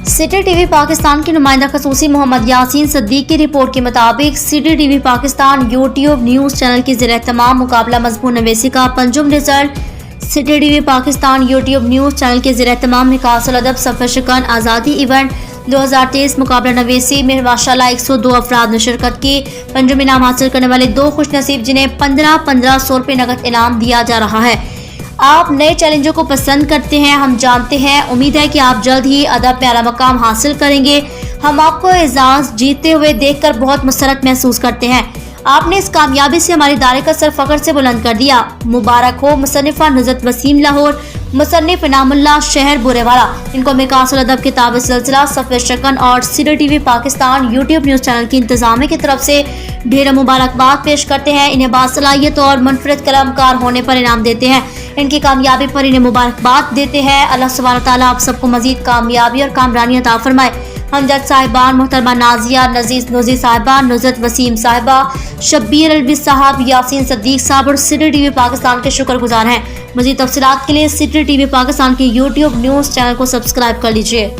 City TV Pakistan के नुमाइंदा खसूसी मोहम्मद यासीन सद्दीक की रिपोर्ट के मुताबिक City TV Pakistan YouTube news channel की ज़रिए तमाम मुकाबला मजमून नवीसी का पंजुम result. City TV Pakistan YouTube news channel के ज़रिए तमाम निकास अदब सफ़र शिकन आज़ादी इवेंट 2023 मुकाबला नवीसी में माशाल्लाह 102 अफराद ने शिरकत की। पंजुम इनाम हासिल करने वाले दो खुश नसीब जिन्हें 1500 रुपये नकद इनाम दिया जा रहा है। आप नए चैलेंजों को पसंद करते हैं, हम जानते हैं। उम्मीद है कि आप जल्द ही अदब में आला मकाम हासिल करेंगे। हम आपको एजाज जीतते हुए देखकर बहुत मसरत महसूस करते हैं। आपने इस कामयाबी से हमारी दायरे का सर फख्र से बुलंद कर दिया। मुबारक हो मुसन्निफा नुज़रत वसीम लाहौर, मुसन्निफ इनामुल्लाह शहर बुरेवाला, इनको मिकासुल अदब किताब सिलसिला सफ़र शकन और city TV Pakistan YouTube news channel की इंतजामिया की तरफ से ढेर मुबारकबाद पेश करते हैं। इन्हें बासलाहियत और मुनफरिद कलामकार होने पर इनाम देते हैं। इनकी कामयाबी पर इन्हें मुबारकबाद देते हैं। अल्लाह सुब्हानहू तआला आप सबको मजीद कामयाबी और कामरानी अता फरमाए। हम जज साहिबान, मोहतरमा नाजिया नजीज नूजी साहिबा, नुज़रत वसीम साहिबा, शब्बीर अलवी साहब, यासीन सद्दीक साहब और सिटी टीवी पाकिस्तान के शुक्रगुजार हैं। मजीद तफसीलात के लिए सिटी टीवी पाकिस्तान के यूट्यूब न्यूज़ चैनल को सब्सक्राइब कर लीजिए।